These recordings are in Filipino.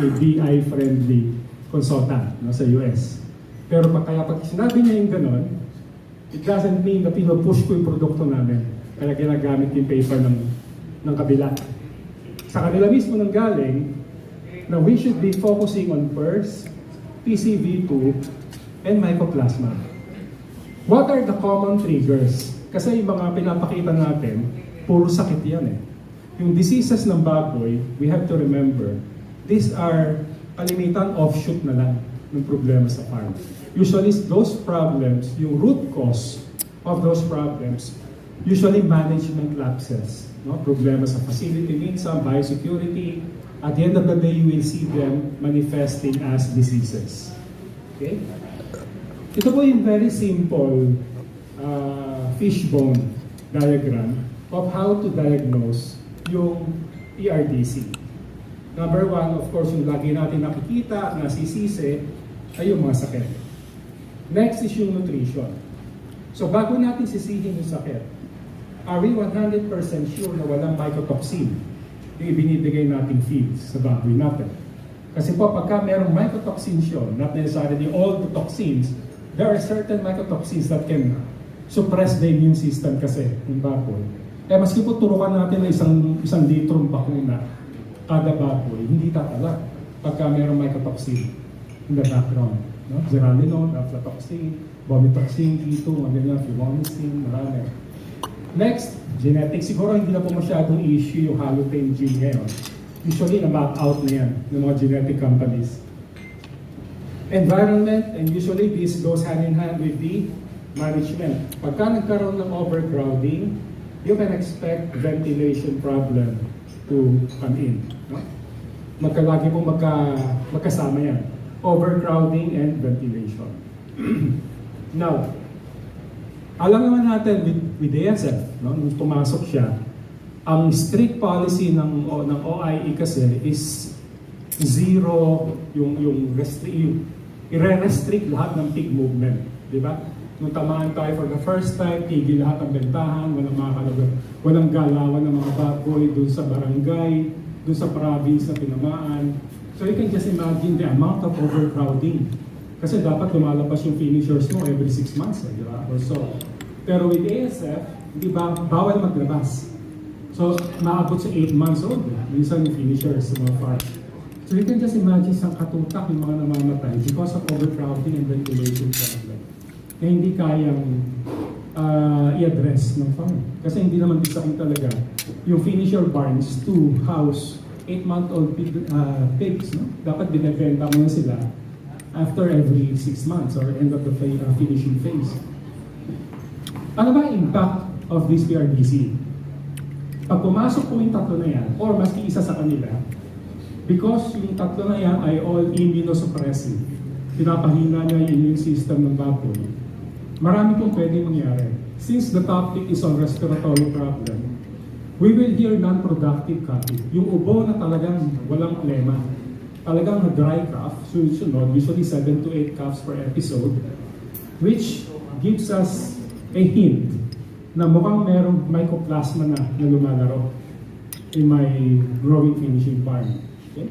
a BI-friendly consultant, no, sa US. Pero pag sinabi niya yung ganon, it doesn't mean na pinupush ko yung produkto namin. Kaya ginagamit yung paper ng kabila. Sa kanila mismo nang galing, na we should be focusing on PERS, PCV2, and mycoplasma. What are the common triggers? Kasi yung mga pinapakita natin, puro sakit yan eh. Yung diseases ng baboy, we have to remember, these are kalimitan offshoot na lang ng problema sa farm. Usually those problems, yung root cause of those problems, usually management lapses. No? Problema sa facility minsan, biosecurity. At the end of the day, you will see them manifesting as diseases. Okay? Ito po yung very simple fishbone diagram of how to diagnose yung ERDC. Number one, of course, yung lagi natin nakikita na sisisi ay yung mga sakit. Next is yung nutrition. So bago natin sisihin yung sakit, are we 100% sure na walang mycotoxin yung ibinibigay nating feeds sa baboy natin? Kasi po, pagka merong mycotoxin siya, not necessarily all the toxins, there are certain mycotoxins that can suppress the immune system kasi ng baboy. Eh maski po turukan natin na isang litrong bakuna kada baboy, hindi tatala pagka merong mycotoxin in the background. No? Zearalenone, aflatoxin, vomitoxin, keto, ganyan, fumonisin, marami. Next, genetics. Siguro hindi na po masyadong issue yung halothane gene ngayon. Usually, na-map out na yan ng mga genetic companies. Environment, and usually this goes hand in hand with the management. Pagka nagkaroon ng overcrowding, you can expect ventilation problem to come in. No? Magkalagi po magkasama yan. Overcrowding and ventilation. Now, alam naman natin with ASF, no, nung pumasok siya, ang strict policy ng OIE kasi is zero yung i-restrict lahat ng pig movement, di ba? Nung tamaan tayo for the first time, tigil lahat ng bentahan, walang galawan ng mga baboy dun sa barangay, dun sa province na tinamaan. So you can just imagine the amount of overcrowding. Kasi dapat lumalabas yung finishers mo every 6 months, di ba? Or so. Pero with ASF, di ba, bawal maglabas. So, maabot sa 8 months old, minsan yung finishers sa mga farm. So you can just imagine sang katutak yung mga namamatay because of overcrowding and ventilation problem na hindi kayang i-address ng farm. Kasi hindi naman design talaga yung finisher barns to house 8-month-old pigs. No? Dapat binibenta mo na sila after every 6 months or end of the finishing phase. Ano ba ang impact of this PRDC? Pag pumasok po yung tatlo na yan, or maski isa sa kanila, because yung tatlo na yan ay all immunosuppressive, pinapahina niya yung immune system ng baboy, marami pong pwedeng mangyari. Since the topic is on respiratory problem, we will hear non-productive coffee. Yung ubo na talagang walang plema, talagang dry cough, sunod, usually 7 to 8 coughs per episode, which gives us a hint na mukhang merong mycoplasma na lumalaro in my growing finishing farm. Okay?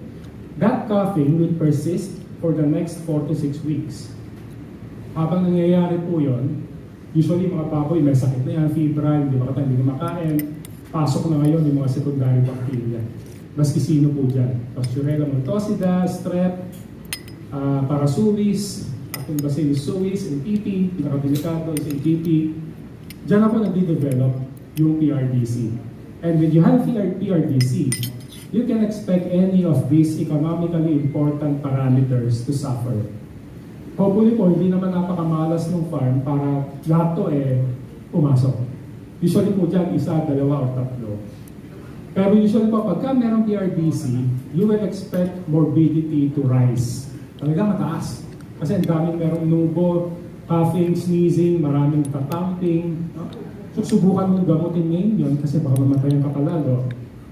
That coughing will persist for the next 4 to 6 weeks. Habang nangyayari po yun, usually mga baboy may sakit na yan, febrile, hindi kumakain, pasok na ngayon yung mga secondary bacteria. Maski sino po dyan. Pasteurella multocida, strep, parasuis, bacillus suis, NPP, pinakadelikado is NPP. Diyan ako nagde-develop yung PRDC. And when you have PRDC, you can expect any of these economically important parameters to suffer. Hopefully po, hindi naman napakamalas ng farm para lahat to pumasok. Usually po dyan, isa, dalawa, o tatlo. Pero usually po, pagka merong PRDC, you will expect morbidity to rise. Talaga mataas. Kasi ang daming merong nubo, coughing, sneezing, maraming tatamping. No? So subukan mong gamutin ngayon yun kasi baka mamatayan ka palalo.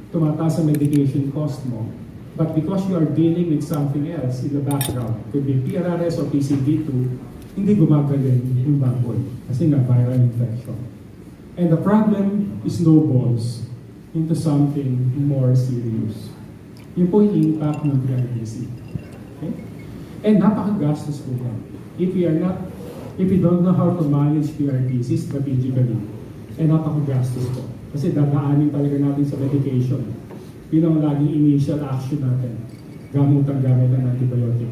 Tumataas ang medication cost mo. But because you are dealing with something else in the background, could be PRRS or PCV2, hindi gumagaling yung baboy kasi nga viral infection. And the problem snowballs into something more serious. Yun po yung impact ng PRPC. Okay? And napakagastos po ba? If we don't know how to manage PRPC strategically, napakagastos po. Kasi dadaanin talaga natin sa medication. Yun ang laging initial action natin. Gamutan gamit ng antibiotic.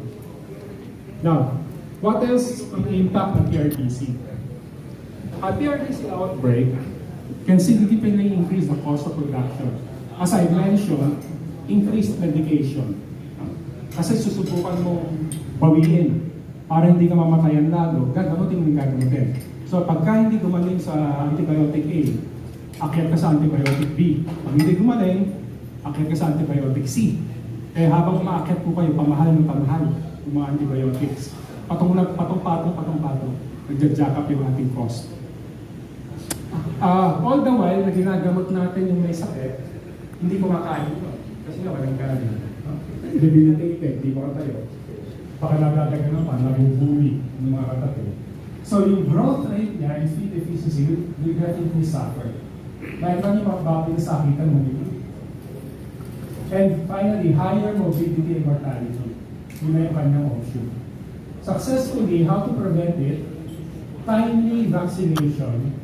Now, what else ang impact ng PRPC? A PRPC outbreak can significantly increase the cost of production. As I mentioned, increased medication. Kasi susubukan mo bawiin para hindi ka mamatayan lalo, gagamutin mo yung gagamutin. So pagka hindi gumaling sa antibiotic A, akyat ka sa antibiotic B. Pag hindi gumaling, akyat ka sa antibiotic C. Eh habang umaakyat po kayo, pamahal ng pamahal yung mga antibiotics. Patong-patong, nagja-jack up yung ating cost. All the while na ginagamot natin yung may sakit, hindi kumakain yun. Kasi nga walang kain. Debilitated, hindi ko katayo. Baka nagdadagan naman, nabubuwi ng mga katayo. So yung growth rate niya in feed deficiency will definitely suffer. Dahil kami makabapin sa sakitan mo dito. And finally, higher morbidity and mortality. Yun na yung kanyang option. Successfully, how to prevent it? Timely vaccination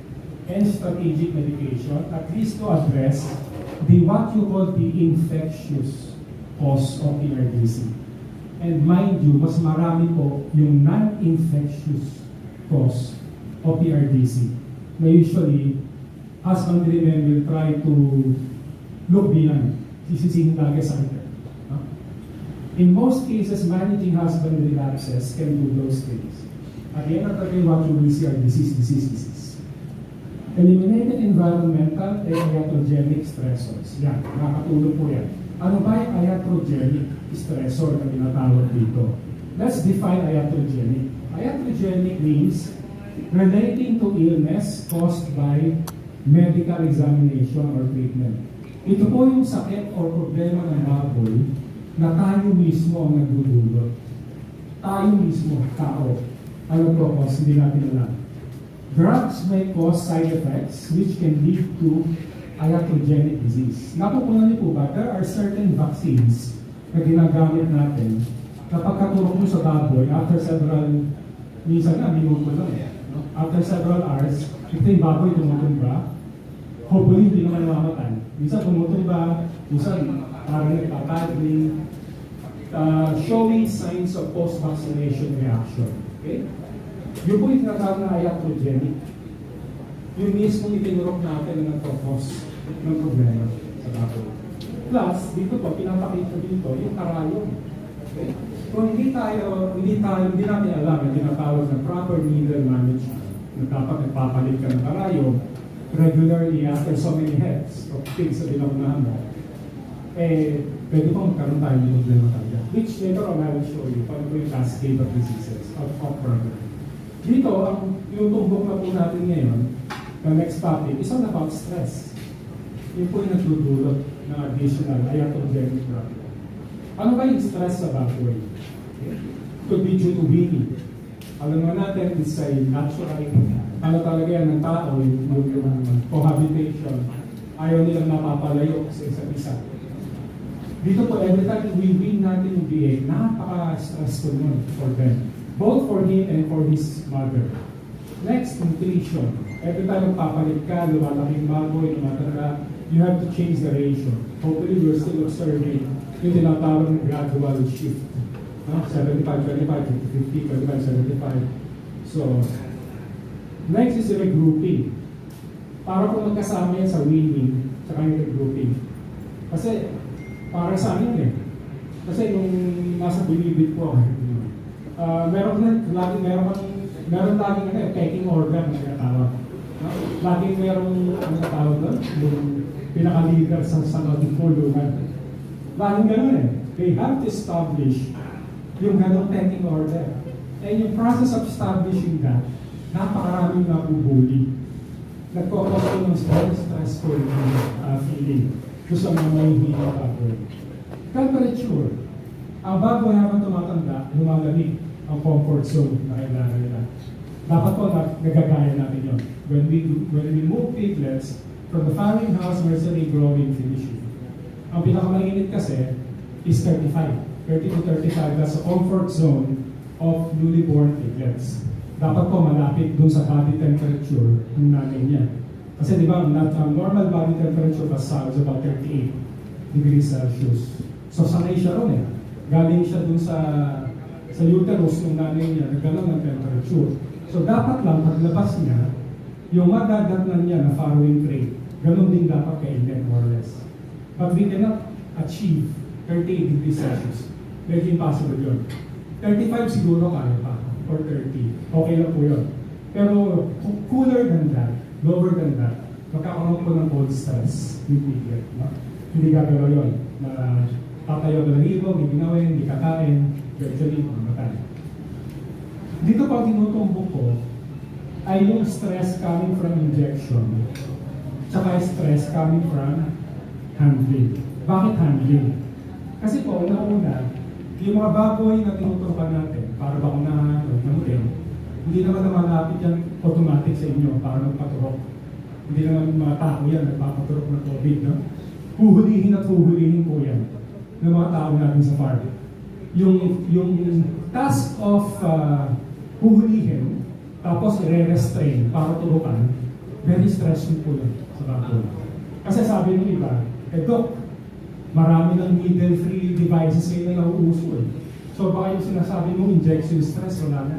and strategic medication, at least to address what you call the infectious cause of PRDC. And mind you, mas marami po yung non-infectious cause of PRDC. Na usually, husbandrymen will try to look beyond. Sisisihin lagi sa akin. In most cases, managing husbandry lapses can do those things. At the end of the day, what you will see are disease. Eliminated environmental and iatrogenic stressors. Yan, nakakatulong po yan. Ano ba yung iatrogenic stressor na tinatawag dito? Let's define iatrogenic. Iatrogenic means relating to illness caused by medical examination or treatment. Ito po yung sakit o problema ng baboy na tayo mismo ang nagdudulot. Tayo mismo, tao. Ano to cause? Hindi natin alam. Drugs may cause side effects which can lead to iatrogenic disease. Napupunan niyo po ba, there are certain vaccines na ginagamit natin na pagkaturok mo sa baboy, after several, minsan nga, minuto lang. No? After several hours, ito yung baboy tumutumba, hopefully hindi naman namamatay. Minsan tumutumba, minsan parang nagpapagling, showing signs of post-vaccination reaction. Okay? Yung po yung tinatawag na iatrogenic. Yung mismo itinurok natin na nagpo-cause ng problema sa baboy. Plus, dito po, pinapakita dito yung karayom. Okay? Kung hindi natin alam na tinatawag na proper needle management, na dapat nagpapalit ka ng karayom regularly after so many heads of pigs sa binaunahan mo, pwede po magkaroon tayo ng problema talaga. Which later on I will show you paano po yung cascade of diseases of program. Dito, yung tumbok na po natin ngayon, the next topic, is all about stress. Yun po yung nagdudulot ng additional iatrogenic problem. Ano ba yung stress sa baboy? Could be due to weaning. Alam mo natin, it's a natural, ano talaga yan ng tao, yung cohabitation, ayaw nilang napapalayo sa isa't isa. Dito po, every time we wean natin yung BA, napaka-stressful nun for them. Both for him and for his mother. Next, nutrition. Every time magpapalit ka, lumalaking baboy, lumatanda, you have to change the ratio. Hopefully, we're still observing yung tinatawag ng gradual shift. 75-25, 50-50, 25-75. So, next is regrouping. Para kung magkasama yan sa weaning, saka yung regrouping. Kasi, para sa amin Kasi nung nasa bilibid ko, meron laging pecking order na tinatawag. Laging merong tawag doon, yung pinaka-leader sa ating pulungan. Laging gano'n They have to establish yung ganong pecking order. And yung process of establishing that, napakaraming nabubuli. Nagkakos ng stressful feeling. Gusto mo may hindi baboy. Temperature. Ang baboy habang tumatanda, lumalamig ang comfort zone na kailangan nila. Dapat po nagagaya natin yun. When we move piglets from the farming house, nursery, growing, finishing. Ang pinakamainit kasi, is 35. 30 to 35, that's the comfort zone of newly born piglets. Dapat po malapit dun sa body temperature ng nanay niya. Kasi di ba, normal body temperature of a sow is about 38 degrees Celsius. So sanay siya ron eh. Galing siya dun sa uterus ng nanay niya, nagkaroon ng temperature. So dapat lang, paglabas niya, yung madadatnan niya na farrowing trait, ganun din dapat kainin, more or less. But we cannot achieve 38 degrees Celsius. Medyo impossible yun. 35 siguro kaya pa, or 30. Okay lang po yun. Pero cooler than that, lower than that, magkakaroon po ng cold stress yung piglet. No? Hindi gagalaw yun. Na tatayo ka ng ibog, hindi ginawin, hindi kakain, virtually mamatay. Dito pa tinutumbok ko ay yung stress coming from injection tsaka stress coming from handling. Bakit handling? Kasi po, una-una, yung mga baboy na tinuturukan natin para bakunahan o gamutin, hindi naman namalapit yan automatic sa inyo para magpaturok. Hindi naman mga tao yan nagpapaturok ng COVID. No? Huhulihin at huhulihin po yan ng mga tao natin sa farm. Yung task of huhulihin tapos i-restrain para turukan, very stressful po yan sa baboy. Kasi sabi ng iba, Dok, marami ng needle-free devices ngayon na nauuso eh. So baka yung sinasabi mong injection stress, wala na.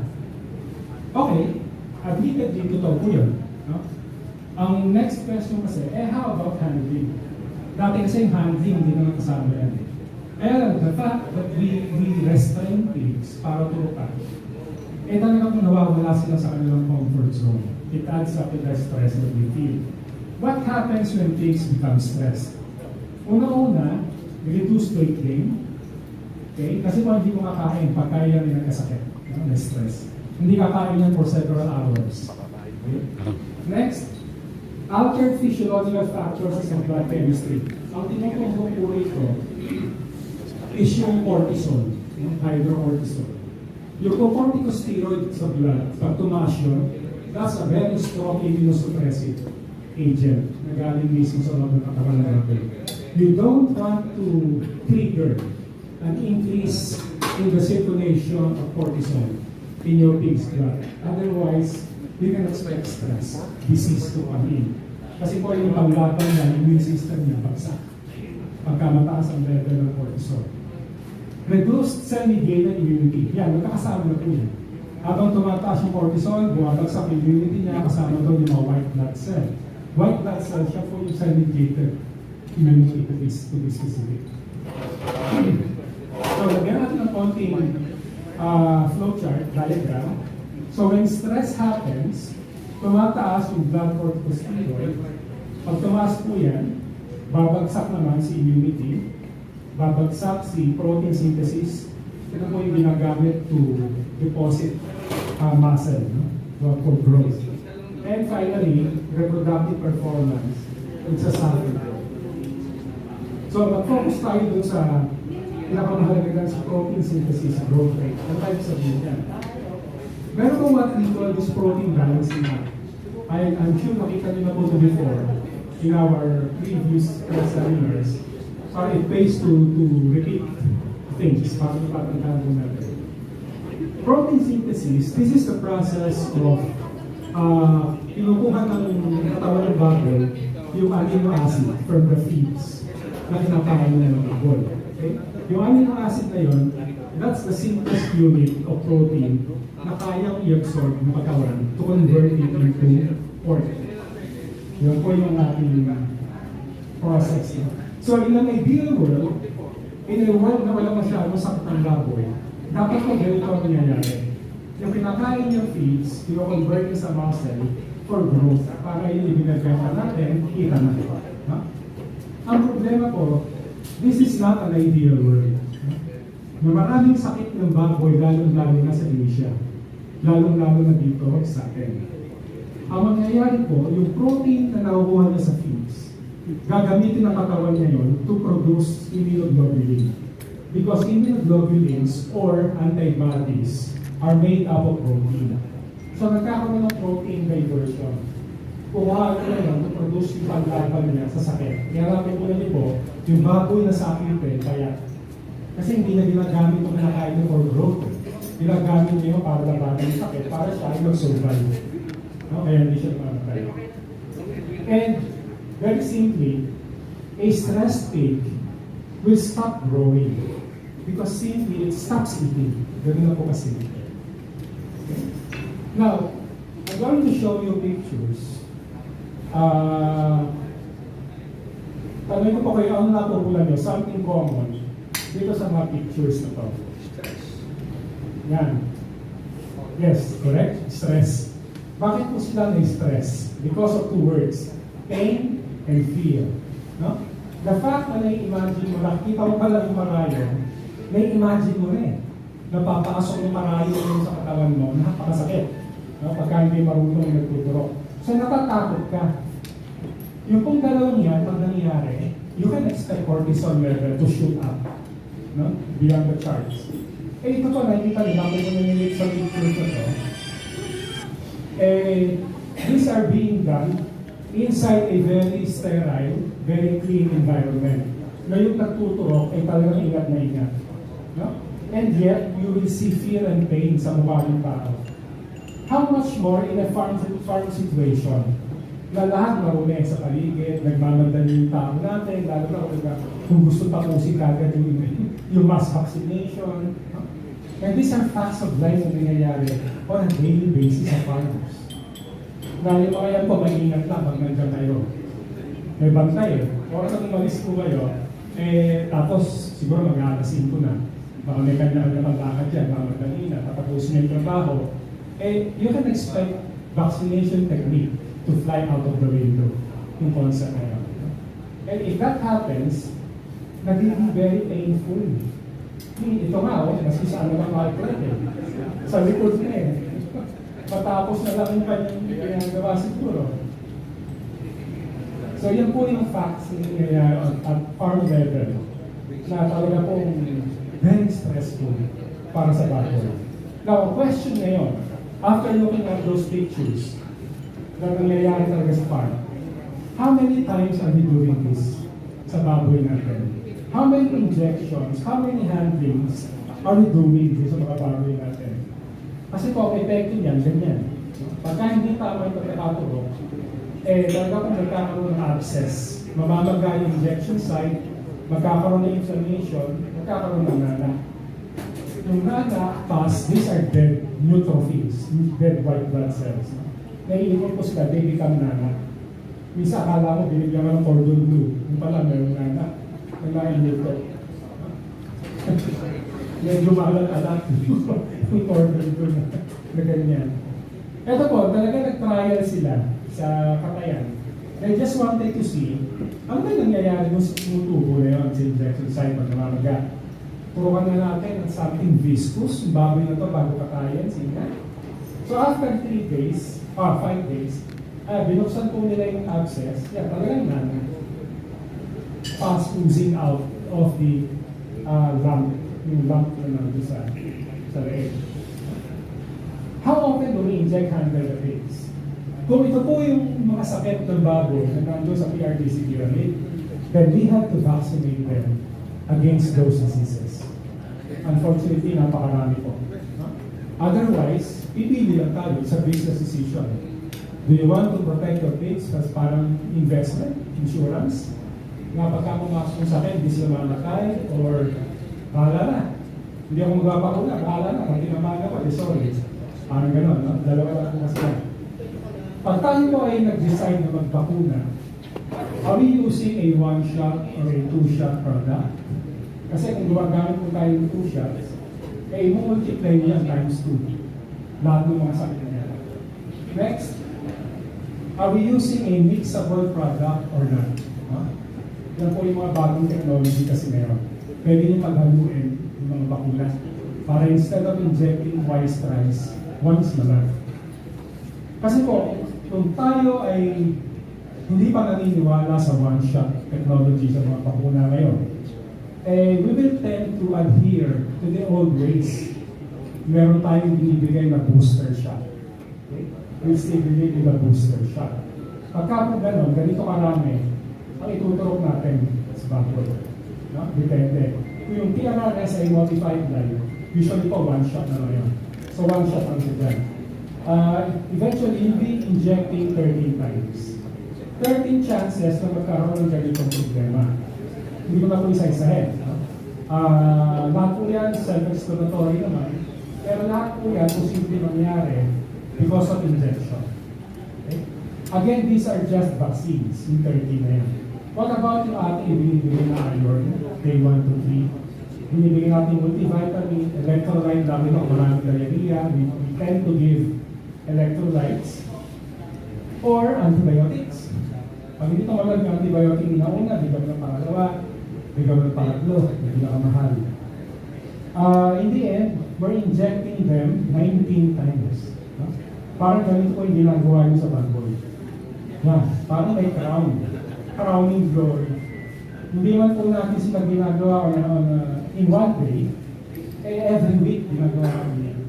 Okay, admitted dito totoo po yun. No? Ang next question kasi, how about handling? Dati kasi yung handling, hindi naman kasama yan. The fact that we restrain pigs para turukan, talaga kung nawawala sila sa kanilang comfort zone. It adds up to the stress that we feel. What happens when pigs become stressed? Una-una, reduce weight gain. Okay? Kasi kung hindi ko kakain, pagkaya nila kasakit, no? Na-stress. Hindi kakain yan for several hours. Okay? Next, altered physiological factors sa blood chemistry. Ang tinutungkol po rito is yung cortisol, yung hydrocortisol. Yung corticosteroid sa blood, pag tumaas yun, that's a very strong immunosuppressive agent na galing mismo sa loob ng katawan natin. You don't want to trigger an increase in the circulation of cortisol in your pig's blood. Otherwise, you can expect stress, disease to come in. Kasi po yung panglaban niya, immune system niya, bagsak. Pagka mataas ang level ng cortisol. Reduced cell-mediated immunity. Yan, magkakasama na po yan. Habang tumataas yung cortisol, bumabagsak yung immunity niya, kasama doon yung mga white blood cell. White blood cell, siya po yung cell-mediated immunity to be specific. So, lagyan natin ng konting flowchart, diagram. So, when stress happens, tumataas yung blood corticosteroid. Pag tumaas po yan, babagsak naman si immunity, babagsak si protein synthesis. Ito po yung ginagamit to deposit muscle, no? For growth. And finally, reproductive performance. It's a cycle. So, mag-focus tayo dun sa pinakamahalaga sa protein synthesis growth rate. Ano tayo sabihin yan? Meron po what we call this protein balancing act. I'm sure nakita nyo na po ito before in our previous seminars. But it pays to repeat things para mapatandaan po natin. Protein synthesis, this is the process of kinukuha ng katawan ng baboy yung amino acid from the feeds na kinakain na ng baboy. Okay? Yung amino acid na yun, that's the simplest unit of protein na kayang i-absorb ng katawan to convert it into pork. Yun po yung ating process. So in an ideal world, in a world na wala masyadong sakit ng baboy, dapat po ganito ang nangyayari. Yung pinakain yung feeds, i-convert sa muscle for growth para yung ibinagkata natin, kita na. Huh? Ang problema po, this is not an ideal world. Na maraming sakit ng baboy, lalong-lalo na sa Asia. Lalong-lalo na dito sa atin. Ang mangyayari po, yung protein na nakukuha niya sa feeds, gagamitin ng katawan niya yun to produce immunoglobulin. Because immunoglobulins or antibodies are made up of protein. So nagkakaroon ng protein diversion. Kuha niya yun to produce yung paglaban niya sa sakit. Kaya namin po niyo po, yung baboy na sa akin payat. Kasi hindi na ginagamit kung kinakain mo for growth. Ginagamit niyo para labanan yung sakit, para siya ay mag-survive. No? Kaya hindi siya mamatay. And very simply, a stressed pig will stop growing because simply it stops eating. Ganun na po kasi. Okay. Now, I'm going to show you pictures. Tanong ko po kayo, ano napupulan nyo? Something common dito sa mga pictures na to. Yan. Yes, correct? Stress. Bakit po sila na-stress? Because of two words. Pain and fear. No? The fact na nai-imagine mo, nakikita mo pala yung marayo, nai-imagine mo rin. Napapasok yung marayo sa katawan mo, napakasakit. No? Pagka hindi marunong nagtuturo. So natatakot ka. Yung pong dalawang yan, pag nangyari, you can expect cortisol level to shoot up. No? Beyond the charts. Eh ito po, nakikita nyo, namin mo nanilig sa picture ko to. These are being done inside a very sterile, very clean environment. Ngayon nagtuturok ay talagang ingat na ingat. No? And yet, you will see fear and pain sa mukha ng tao. How much more in a farm situation na lahat marunong sa paligid, nagmamadali yung tao natin, lalo na kung gusto tapusin kagad yung mass vaccination. No? And these are facts of life na nangyayari on a daily basis sa farmers. Na yung mga yan po, maingat lang pag nandiyan kayo. May bantay eh. Oras na umalis po kayo, tapos siguro mag-aalas 5 na. Baka may kanya-kanya paglakad yan, mamadali na, tatapusin niyo yung trabaho. You can expect vaccination technique to fly out of the window. Yung concept na yun. And if that happens, naging very painful. Ito nga, mas isa ano lang calculate eh. Sa likod na eh. Matapos na lang yung kanyang ginagawa siguro. So yan po yung facts at farm level na talaga pong very stressful para sa baboy. Now, question ngayon, after looking at those pictures na nangyayari talaga sa farm, how many times are we doing this sa baboy natin? How many injections, how many handlings are we doing sa mga baboy natin? Kasi po, effective yan, ganyan. Pagka hindi tama yung pagkakaturo, talaga kung magkakaroon ng abscess, mamamaga yung injection site, magkakaroon ng inflammation, magkakaroon ng nana. Yung nana, these are dead neutrophils, dead white blood cells. Naiiwan po sila, they become nana. Minsan akala mo, binigyan mo ng cordon bleu. Yung pala, mayroong nana. Naiiwan ko. Medyo mahalat-alat yung cordon bleu na ganyan. Ito po, talaga nag-trial sila sa katayan. They just wanted to see, ano ba nangyayari nung tubo na yun sa injection site pag namamaga? Turukan na natin ng something viscous, yung baboy na to bago katayan, sina. So after 5 days, binuksan po nila yung abscess, yan, talagang nana. Fast oozing out of the lump, yung lump na nandun sa leg. How often do we inject 100 pigs? Kung ito po yung mga sakit ng baboy na nandun sa PRDC pyramid, then we have to vaccinate them against those diseases. Unfortunately, napakarami po. Otherwise, pipili lang tayo sa business decision. Do you want to protect your pigs as parang investment, insurance? Nga pagka pumasok yung sakit, hindi sila mamatay, or bahala na. Hindi ako magpapakuna, bahala na. Pag tinamahan ako, sorry. Parang gano'n, no? Dalawa lang po kasi. Pag tayo po ay nag-decide na magpakuna, are we using a 1-shot or a 2-shot product? Kasi kung gumagamit po tayo ng 2 shots, i-multiply niya times 2. Lahat ng mga sakit niya. Next, are we using a mixable product or not? Yan po yung mga bagong technology kasi meron. Pwede niyo paghaluin yung mga bakuna para instead of injecting twice thrice, once na lang. Kasi po, kung tayo ay hindi pa naniniwala sa one-shot technology sa mga bakuna ngayon, we will tend to adhere to the old ways. Meron tayong binibigay na booster shot. Okay? We'll still believe in the booster shot. Pagka po gano'n, ganito karami, ang ituturok natin sa baboy. No? Depende. Kung yung PRRS ay modified live, usually po one shot na lang yun. So one shot lang siya dyan. Eventually, you'll be injecting 13 times. 13 chances na magkaroon ng ganitong problema. Hindi ko na po isa-isahin. Lahat po yan self-explanatory naman, pero lahat po yan posibleng mangyari because of injection. Okay? Again, these are just vaccines, yung 13 na yan. What about yung ating binibigay na iron, day 1 to 3? Binibigay natin multivitamin, electrolyte, dami na maraming diarrhea, we tend to give electrolytes, or antibiotics. Pag hindi tumalag ng antibiotic na una, bigam ng pangalawa, bigam ng pangatlo, hindi na kamahal. In the end, we're injecting them 19 times. No? Parang ganito po yung ginagawa nyo sa bad boy. Yan, parang may crowning glory. Hindi man po natin sila ginagawa in one day, every week ginagawa natin yan.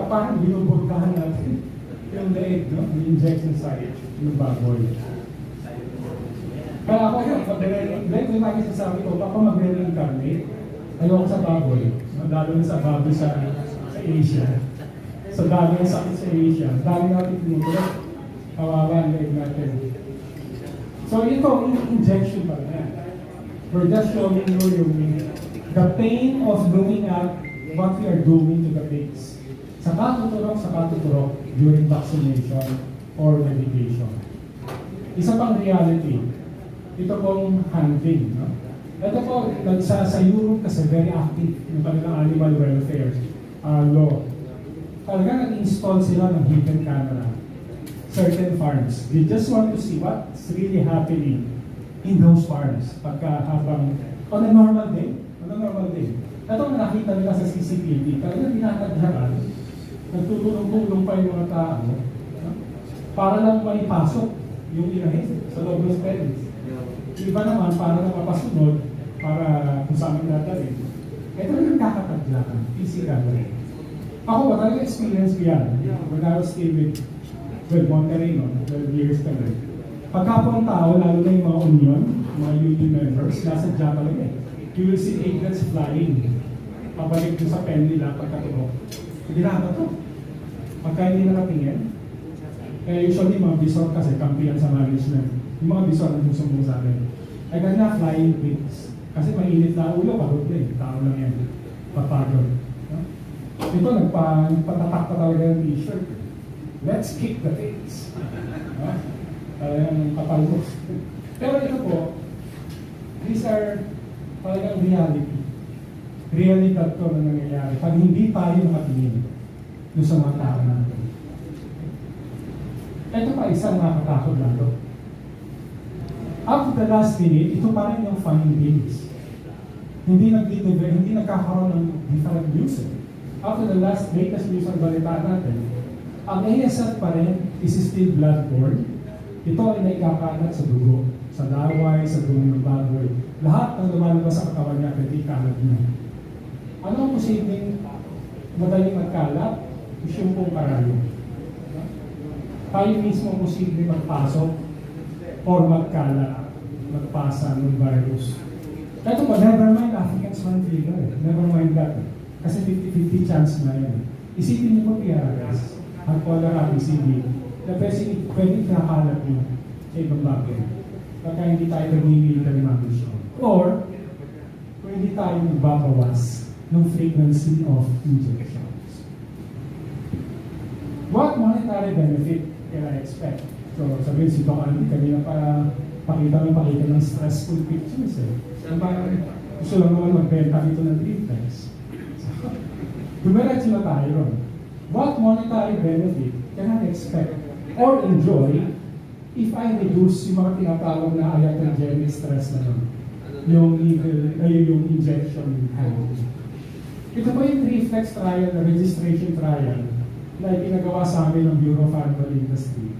Parang binubulkahan natin yung leeg, no? Yung injection site, yung baboy. Kaya ako, like yung lagi sasabi ko, ako magre-reincarnate, ayoko sa baboy. Lalo na sa baboy sa Asia. Sa dami ng sakit sa Asia, dami natin tinutulog. Kawawa ang leeg natin. So ito, injection pa na. We're just showing you the pain of looking at what we are doing to the pigs. Sa katuturok during vaccination or medication. Isa pang reality, ito pong handling. No? Ito po, sa Europe kasi very active yung kanilang animal welfare law. Talaga nag-install sila ng hidden camera. Certain farms. They just want to see what's really happening in those farms. Pagka habang, on a normal day. Ito nakita nila sa CCTV, talaga tinatagyaran. Nagtutulong-tulong pa yung mga tao. No? Para lang maipasok yung inahin sa loob ng parents. Iba naman, para na mapasunod, para kung saan ang dadalhin. Ito yung kakatagyakan, physical. Ako ba talaga experience ko yan? When I was still with Monterrey, 12 years ka na. Pagka po ang tao, lalo na yung mga union, mga union members, nasa dyan talaga eh. You will see eaglets flying. Pabalik doon sa pen nila pagkatulog. Hindi na ba ito? Pagka hindi nakatingin, usually mga bisor kasi kampiyan sa management. Yung mga bisor na susumbong sa akin. Ay ganyan, flying pigs. Kasi mainit na ulo, pagod na eh. Tao lang yan. Papagod. No? Ito, nagpatatak pa talaga yung t-shirt. Let's kick the pigs. No? Talagang kapalgo. Pero ito po, these are talagang reality. Realidad ko na nangyayari. Pag hindi tayo nakatingin doon sa mga tao natin. Ito pa isang nakakatakot lalo. Up to the last minute, ito pa rin yung findings. Hindi nagkakaroon ng different news. Up to the last latest news ang balita natin, ang ASF pa rin is still bloodborne. Ito ay naikakalat sa dugo, sa laway, sa dugo ng baboy. Lahat ng lumalabas sa katawan niya, pwede ikalat niya. Ano ang posibleng madaling magkalat? Is yung pong karalo. Tayo mismo ang posibleng magpasok or magkalat, magpasa ng virus. Ito ba, never mind African swine fever. Never mind that. Kasi 50-50 chance na yan. Isipin niyo po PRRS at cholera, BCD, na pwede kinakalat niyo sa ibang bagay. Pagka hindi tayo nag-iinit ng manusyon. Or, kung hindi tayo nagbabawas ng frequency of injections. What monetary benefit can I expect? So, sabihin si Doc Andy, kanina para pakita ng stressful pictures eh. So, gusto lang naman magbenta dito ng treatments. So, dumiretso na tayo ron. What monetary benefit can I expect or enjoy if I reduce yung mga tinatawag na iatrogenic stress na yun? Yung injection hand. Ito po yung reflex trial, na registration trial na ipinagawa sa amin ng Bureau of Animal Industry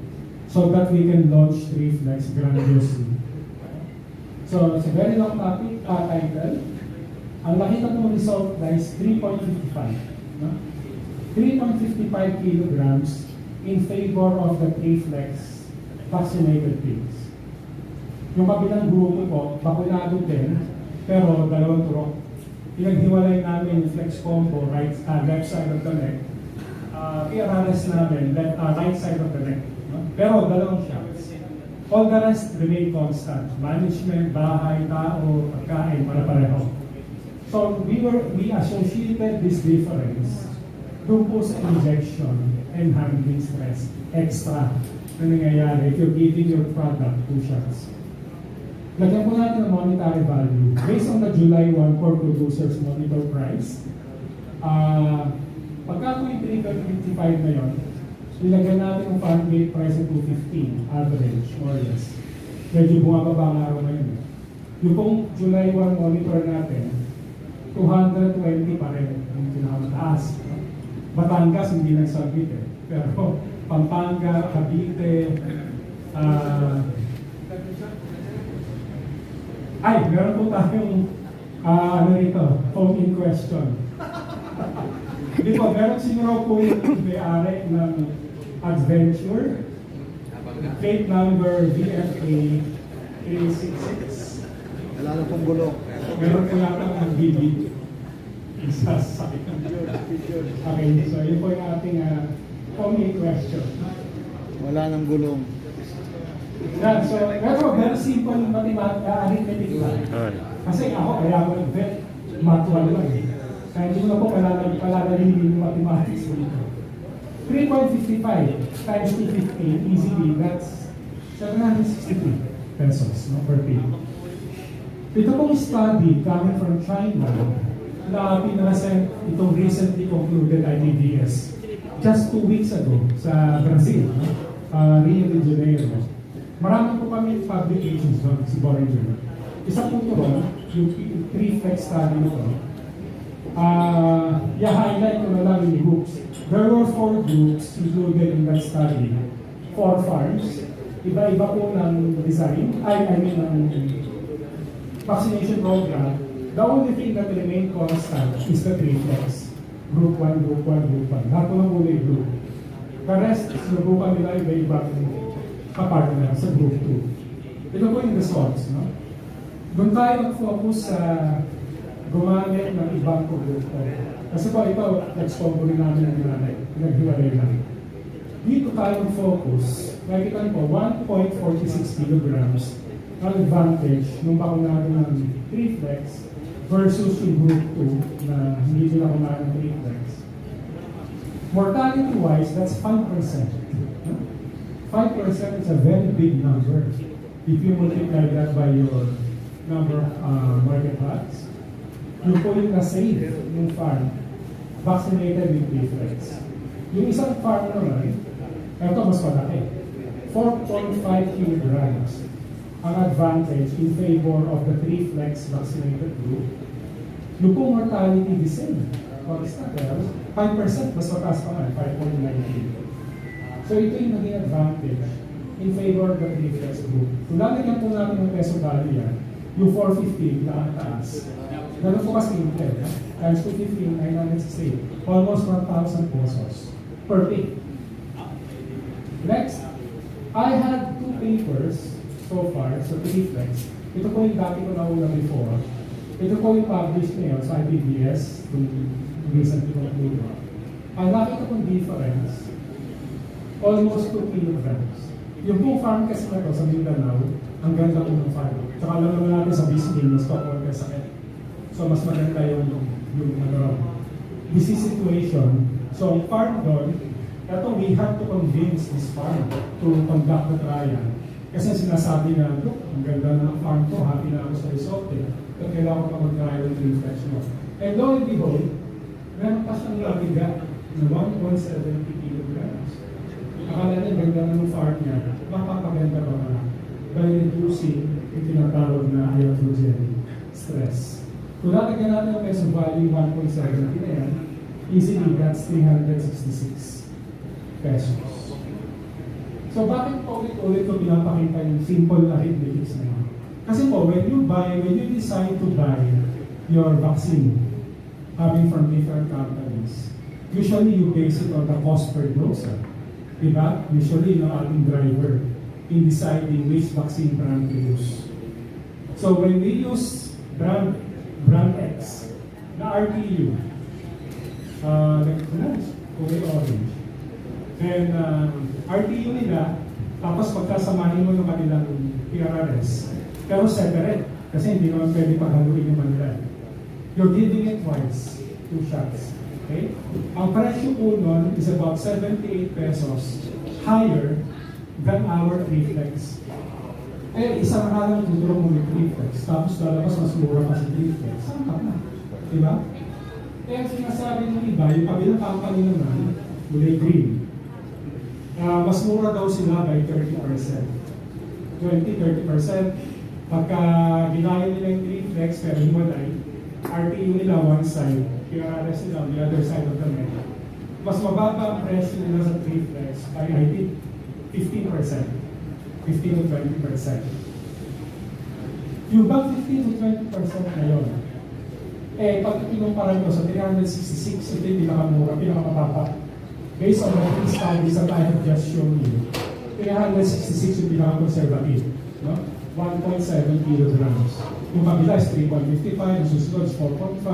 so that we can launch reflex grandiosely. So, it's a very long topic, title. Ang nakita ng result na is 3.55. No? 3.55 kilograms in favor of the reflex vaccinated pigs. Yung kabilang grupo po, bakunado din, pero dalawang turok. Pinaghiwalay namin yung flex combo, left side of the neck. PRRS namin, right side of the neck. No? Pero dalawang shots. All the rest remain constant. Management, bahay, tao, pagkain, para-pareho. So we associated this difference doon po sa injection and handling stress extra na nangyayari if you're giving your product 2 shots. Lagyan po natin ang monetary value. Based on the July 1 core producers monitor price, pagka po yung 355 na yun, nilagyan natin ang farm gate price ng 215 average, more or less. Medyo bumababa ang araw ngayon. Yung pong July 1 monitor natin, 220 pa rin yung pinakamataas. Batangas hindi nag-submit eh. Pero Pampanga, Cavite, meron po tayong phone-in question. Hindi po, meron siguro po yung may-ari ng Adventure, plate number VFA 366. Wala na pong gulong. Meron po yata ng BB. Isa sa akin. Okay, so yun po yung ating phone-in question. Wala nang gulong. Yeah, so, pero very simple arithmetic lang. Kasi ako, kaya ako nag-vet, math 1 lang eh. Kaya hindi ko na po palalagin yung mathematics dito. 3.55 times 215, easily, that's 763 pesos no, per pay. Ito pong study coming from China na pinasent itong recently concluded ITDS just 2 weeks ago sa Brazil, no? Rio de Janeiro. Marami po kami publications doon, si Bollinger. Isa po ito yung 3-flex study nito. I-highlight ko na lang yung groups. There were 4 groups included in that study. 4 farms. Iba-iba po ng design. Ng vaccination program. The only thing that remained constant is the 3-flex. Group 1, Group 1, Group 1. Lahat po ng kulay group. The rest, sinubukan nila iba-iba kapartner sa Group 2. Ito po yung results. No? Doon tayo mag-focus sa gumamit ng ibang produkto. Kasi po ito, next-combo rin namin ng nanay. Naghiwalay lang. Dito tayo focus. Nakikita po, 1.46 kilograms ang advantage nung bakunado ng 3-flex versus yung Group 2 na hindi sila kumain ng 3-flex. Mortality-wise, that's 5%. 5% is a very big number. If you multiply that by your number of market lots, yung po yung na-save yung farm vaccinated with 3-flex. Yung isang farm naman, ito mas malaki. 4.5 kilograms ang advantage in favor of the 3-flex vaccinated group. Yung po mortality the same. What is that? 5% mas mataas pa nga, 5.19. So ito yung naging advantage in favor of the 3-flex group. Kung lalagyan po natin ng peso value yan, yung 450 na ang taas. Ganun po kasi yung play. Times 215, 968. Almost 1,000 pesos per pig. Next, I had 2 papers so far sa 3-flex. Ito po yung dati ko nauna before. Ito po yung published ngayon sa IPBS, yung recently concluded. Ang nakita kong difference, almost 2 kilograms. Yung pong farm kasi na to sa Mindanao, ang ganda po ng farm. Tsaka alam naman natin sa Biscayne, mas Stockholm kaya sakit. So mas maganda yung disease situation. So ang farm doon, ito we have to convince this farm to conduct the trial. Kasi sinasabi na, look, ang ganda ng farm ko, happy na ako sa result eh. Pero kailangan ko pa mag-trial ng reflection mo. And lo and behold, meron pa siyang labiga na 1.70 kilograms. Akala niya, ganda ng farm niya, mapapaganda pa na by reducing yung tinatawag na iatrogenic stress. Kung lalagyan natin ang peso value 1.70 na yan, easily that's 366 pesos. So bakit po ulit-ulit ko pinapakita yung simple arithmetics na yun? Kasi po, when you decide to buy your vaccine coming from different companies, usually you base it on the cost per dose. Diba? Usually, yung ating driver in deciding which vaccine brand to use. So when we use brand X na RTU. Kulay orange. Then, RTU nila, tapos pagkasamahin mo ng kanilang PRRS, pero separate, kasi hindi naman pwede paghaluin yung Manila. You're giving it twice, 2 shots. Okay? Ang presyo po nun is about 78 pesos higher than our reflex. Eh, isang halang tutulong mo with reflex, tapos lalabas mas mura pa si reflex. Sangkap na. Diba? Kaya ang sinasabi ng iba, yung kabilang company naman, kulay green. Mas mura daw sila by 30%. 20-30%. Pagka ginayon nila yung reflex, pero hiwalay, RTU nila one side, PRRS nila on the other side of the net. Mas mababa ang presyo nila sa reflex by I think 15%. 15-20%. Yung bang 15-20% na yun, eh, pag kinumpara nyo sa 366, ito yung pinakamura, pinakamababa. Based on the studies that I have just shown you, 366 yung pinaka-conservative, no? 1.7 kilograms. Yung kabila is 3.55, yung susunod is 4.5,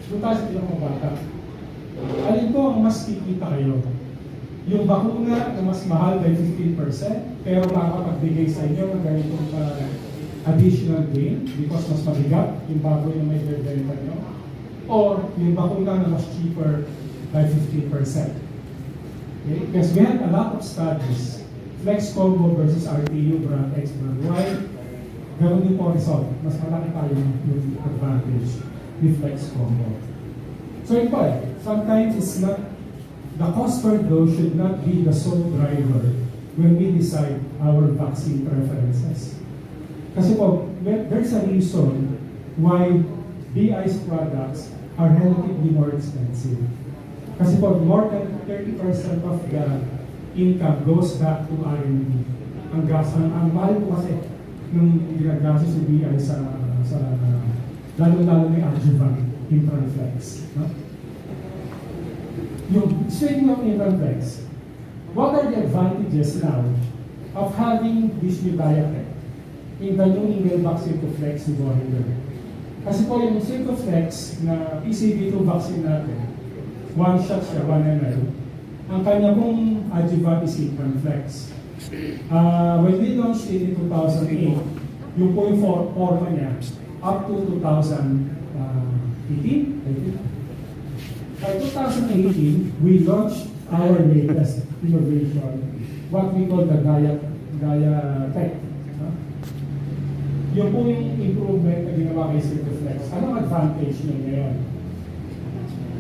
yung taas yung pinaka-mababa. Alin po ang mas kikita kayo? Yung bakuna na mas mahal by 15%, pero makakapagbigay sa inyo ng ganitong additional gain because mas mabigat yung baboy na may bebenta nyo, or yung bakuna na mas cheaper by 15%. Okay? Because we have a lot of studies, flex combo versus RTU, brand X, brand Y, ganoon din po result, mas malaki tayo yung advantage with flex combo. So yun po sometimes it's not, the cost per dose should not be the sole driver when we decide our vaccine preferences. Kasi po, there's a reason why BI's products are relatively more expensive. Kasi po, more than 30% of the income goes back to R&D. Ang mahal po kasi nung ginagasos si BI sa lalo-lalo may adjuvant Infraflex. No? Yung speaking of Infraflex, what are the advantages now of having this new biotech in the new email vaccine to Flex ni Boehringer? Kasi po yung Flex na PCV2 vaccine natin, one shot siya, 1 ml. Ang kanya pong adjuvant is Infraflex. When we launched it in 2008, yung po yung forma niya, up to 2018, by 2018, we launched our latest innovation, what we call the Gaia Tech. Yung po yung improvement na ginawa kay Flex. Anong advantage niya ngayon?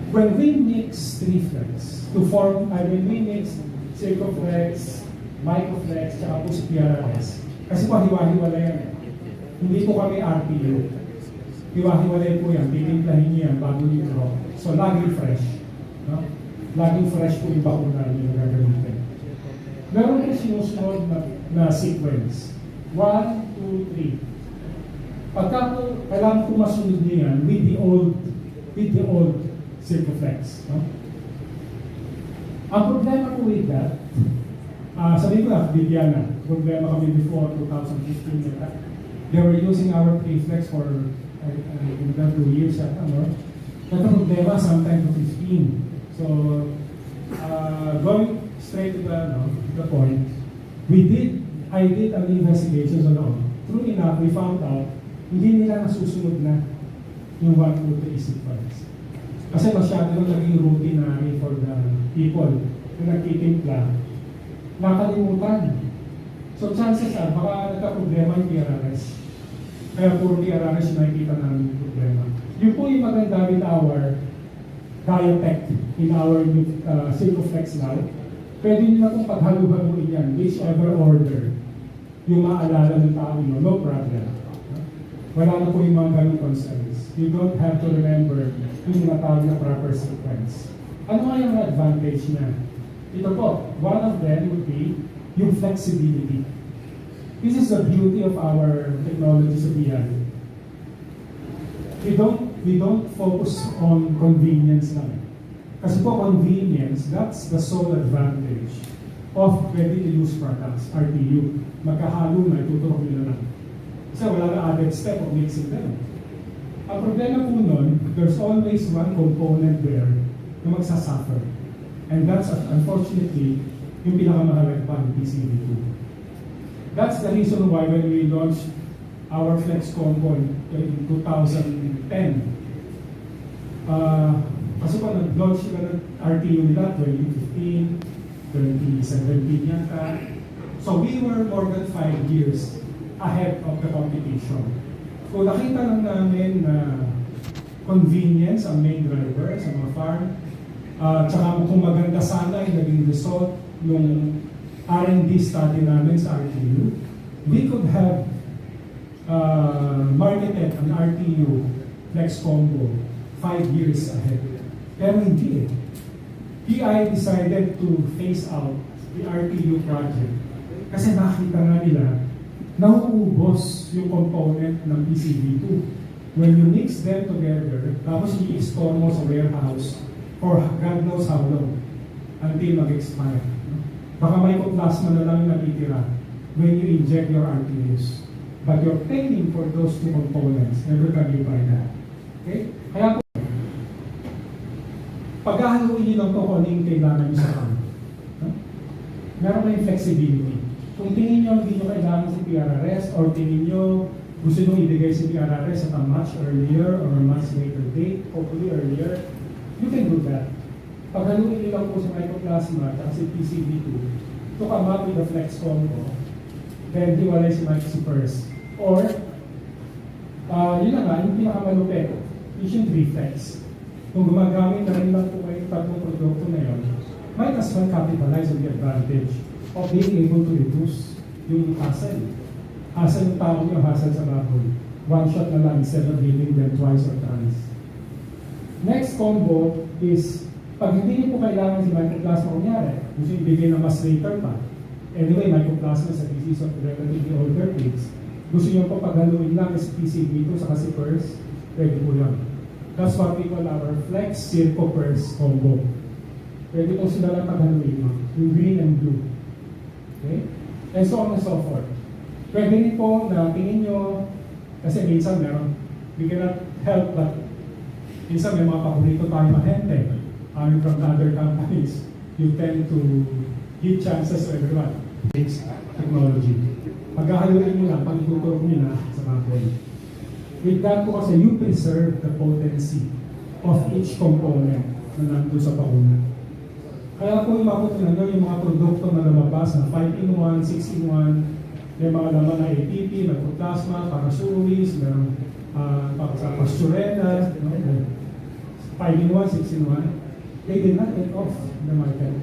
When we mix reflex to form, when we mix Flex, Microflex, tsaka po si PRRS, kasi po hiwa-hiwala yan. Hindi po kami RPU. Hiwa-hiwalay po yan, titimplahin niyo yan bago yung draw. So, laging fresh. No? Laging fresh po yung bakuna niyo na gagamitin. Meron po sinusunod na sequence. 1, 2, 3. Pagka po, kailangan po masunod niyo yan with the old Circoflex. No? Ang problema po with that, sabi ko na, Viviana, problema kami before 2015. They were using our reflex for 2 years at ano. Ito problema sometime to 15. So, going straight to the point, I did an investigation sa loob. True enough, we found out, hindi nila nasusunod na yung 1, 2, 3 sequence. Kasi masyado nang naging routinary for the people na nagtitimpla, nakalimutan. So chances are, baka nagka-problema yung PRRS. Kaya puro PRRS yung nakikita namin yung problema. Yun po yung maganda with our biotech in our Circoflex now. Pwede nyo na kung paghalu-haluin yan, whichever order yung maalala ng tao nyo, no problem. Wala na po yung mga ganong concerns. You don't have to remember yung natawag na proper sequence. Ano nga yung advantage niya? Ito po, one of them would be yung flexibility. This is the beauty of our technology sa BI. We don't focus on convenience lang. Kasi po convenience, that's the sole advantage of ready-to-use products, RTU. Magkahalo na, ituturok nila lang. Kasi wala na added step of mixing them. Ang problema po nun, there's always one component there na magsasuffer. And that's unfortunately yung pinakamahalaga pa ng PCV2. That's the reason why when we launched our Flex Combo in 2010, kasi pa nag-launch sila ng RTU nila 2015, 2017 yata. So we were more than 5 years ahead of the competition. So nakita lang namin na convenience ang main driver sa mga farm. Tsaka kung maganda sana yung naging result ng R&D study namin sa RTU, we could have marketed an RTU Flex Combo 5 years ahead. Pero hindi eh. PI decided to phase out the RTU project kasi nakita nga nila nauubos yung component ng PCV2. When you mix them together, tapos i-store mo sa warehouse for God knows how long until mag-expire. Baka mycoplasma na lang yung natitira when you inject your RTUs. But you're paying for those two components every time you buy that. Okay? Kaya po, paghahaluin nyo lang ito kung ano yung kailangan nyo sa farm. Meron kayong flexibility. Kung tingin nyo hindi nyo kailangan si PRRS or tingin nyo gusto nyo ibigay si PRRS at a much earlier or a much later date, hopefully earlier, you can do that. Paghaluin nyo lang po sa mycoplasma at si PCV2 to come up with a flex combo, then hiwalay si first. Or, yun na nga, yung pinakamalupit, patient reflex. Kung gumagamit na rin lang po kayo tatlong produkto na yun, might as well capitalize on the advantage of being able to reduce yung hassle. Hassle yung tao nyo, hassle sa baboy. One shot na lang instead of giving them twice or thrice. Next combo is, pag hindi nyo po kailangan si mycoplasma kunyari, gusto nyo ibigay na mas later pa. Anyway, mycoplasma sa disease of relatively older pigs. Gusto nyo po paghaluin lang sa PCV2 sa kasi first, pwede po lang. That's what we call our Flex Circo Pers combo. Pwede po sila lang paghaluin mo, yung green and blue. Okay? And so on and so forth. Pwede rin po na tingin nyo, kasi minsan meron, we cannot help but minsan may mga paborito tayo mahente. From the other companies, you tend to give chances to everyone. It's technology. Paghahaluin nyo lang, pag-ituturo nyo na sa baboy. With that po kasi, you preserve the potency of each component na nandun sa bakuna. Kaya po yung maputunan nyo, yung mga produkto na lumabas na 5-in-1, 6-in-1, may mga laman na ATP, mycoplasma, parasuris, meron sa pasturela, 5-in-1, 6-in-1, they did not get off the market.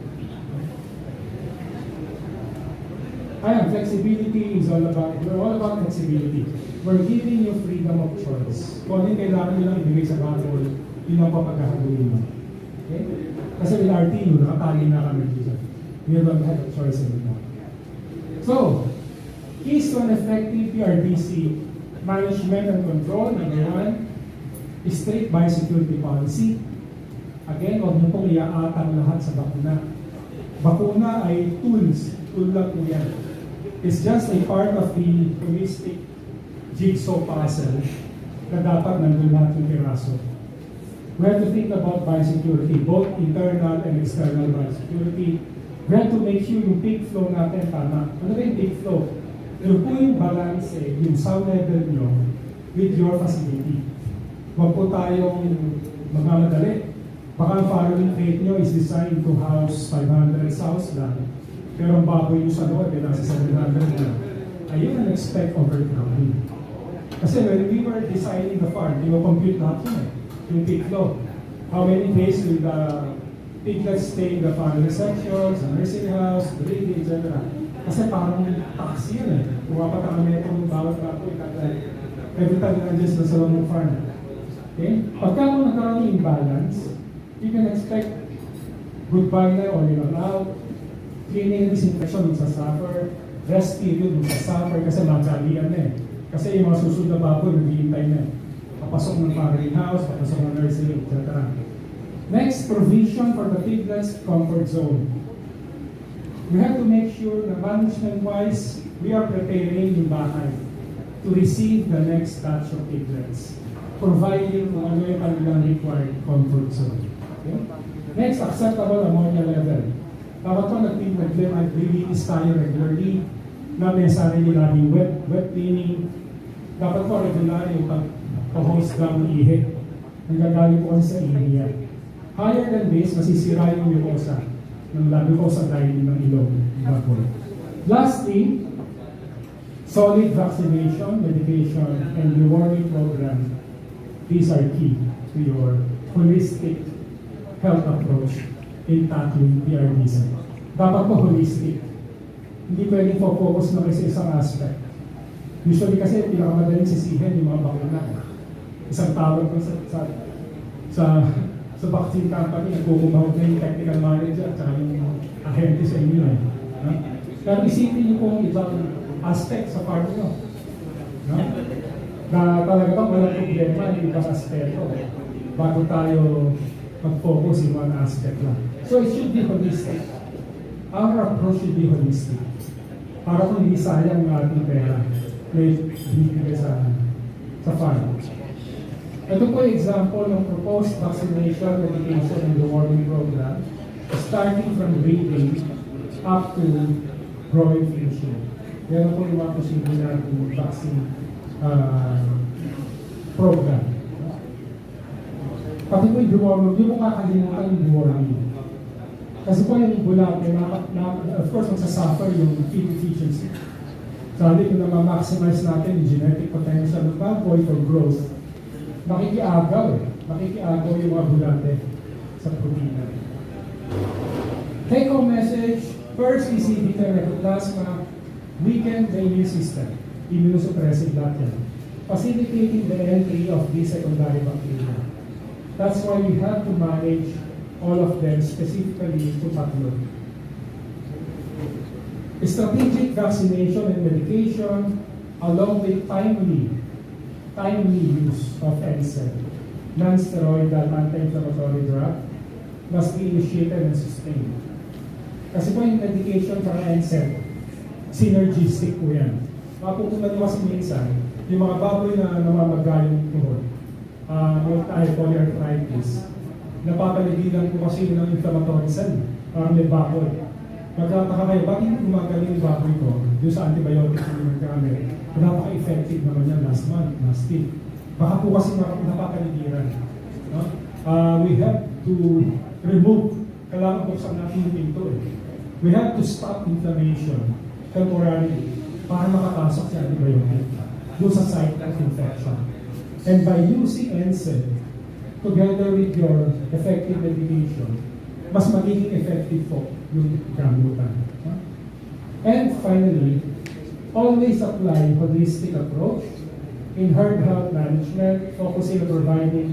Ayan, flexibility is all about, we're all about flexibility. We're giving you freedom of choice. Kung ano yung kailangan nyo lang ibigay sa baboy, yun ang papagkakaguin mo. Okay? Kasi with RTU, nakatali na kami dito. We don't have a choice anymore. So, keys to an effective PRDC management and control, number 1, strict biosecurity policy. Again, huwag mo pong iaatang lahat sa bakuna. Bakuna ay tools. Tool lang po yan. It's just a part of the holistic jigsaw puzzle na dapat nandun lahat yung piraso. We have to think about biosecurity, both internal and external biosecurity. We have to make sure yung peak flow natin tama. Ano ba yung peak flow? Yung po yung balance, yung sound level nyo with your facility. Huwag po tayong magmamadali. Baka ang following rate nyo is designed to house 500 sows lang. Pero ang baboy nyo sa loob, nasa 700 na. Ayun ang expect overcrowding. Kasi when we were designing the farm, compute natin yung peak flow. How many days will the piglets stay in the family sections, the nursing house, breeding, etc. Kasi parang tax yun eh. Kung kapatakamin itong bawat baboy, every time na just nasa loob ng farm. Okay? Pagka kung nagkaroon ng imbalance, you can expect goodbye na all in all out, cleaning and disinfection sa suffer, rest period sa suffer kasi magkalian na eh. Kasi yung mga susunod na baboy, naghihintay na eh. Papasok ng farming house, papasok ng nursery, etc. Next, provision for the piglets comfort zone. We have to make sure na management-wise, we are preparing yung bahay to receive the next batch of piglets. providing kung ano yung kanilang required comfort zone. Okay? Next, acceptable ammonia level. Dapat po naglilinis tayo regularly, not necessarily laging wet cleaning. Dapat po regular yung pag-host ng ihi. Nagagaling po kasi sa ihi yan. Higher than this, masisira yung mucosa ng mucosa lining ng ilong. Lastly, solid vaccination, medication, and rewarding program. These are key to your holistic health approach in tackling PRDs. Dapat po holistic. Hindi pwedeng focus na kasi isang aspect. Usually kasi pinakamadaling sisihin yung mga bakuna. Isang tawag ko sa vaccine company, nagkukumahog na yung technical manager at saka yung ahente sa inyo. Pero isipin niyo kung ibang aspect sa part nyo. No? Na talaga bang walang problema yung ibang aspeto bago tayo mag-focus in one aspect lang. So it should be holistic. Our approach should be holistic. Para kung hindi sayang ang ating pera, may bibigay sa farm. Ito po yung example ng proposed vaccination, medication, and rewarding program starting from breeding up to growing finishing. Yan po yung mga posible natin vaccine program. Pati po yung deworming, hindi mo kakalimutan yung deworming. Kasi po yung bulate, of course, magsasuffer yung feed efficiency. Sabi kung na-maximize natin yung genetic potential ng baboy for growth, makikiagaw yung mga bulate sa protina. Take-home message, first is Plasma, weaken the immune system, immunosuppressive lahat yan, facilitating the entry of these secondary bacteria. That's why we have to manage all of them specifically to pathology. Strategic vaccination and medication along with timely use of NSAID, non-steroidal anti-inflammatory drug, must be initiated and sustained. Kasi po yung medication para NSAID, synergistic po yan. Mapupuntan mo kasi minsan, yung mga baboy na namamagayong tuhod, multi-polyarthritis, napapaligilan po kasi ng inflammatory cell, parang may baboy. Magkataka kayo, bakit gumagaling yung baboy ko doon sa antibiotic na nagkamit? Napaka-effective naman yan last month, last week. Baka po kasi napapaligiran. No? We have to remove, kailangan buksan natin yung pinto eh. We have to stop inflammation temporarily para makapasok sa antibiotic doon sa site of infection. And by using NSAID together with your effective medication, mas magiging effective po yung gamutan. And finally, always apply holistic approach in herd health management, focusing on providing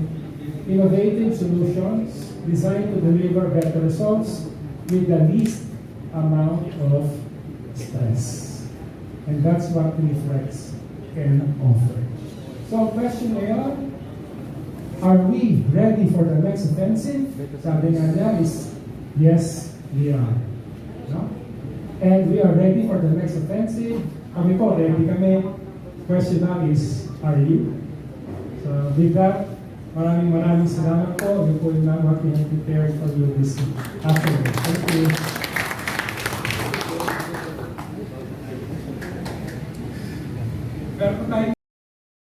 innovative solutions designed to deliver better results with the least amount of stress. And that's what Reflex can offer. So, question ngayon, are we ready for the next offensive? Sabi nga niya is, yes, we are. No? And we are ready for the next offensive. Kami po, ready kami. Question now is, are you? So, with that, maraming salamat po. Yun po yung what we have prepared for you this afternoon. Thank you.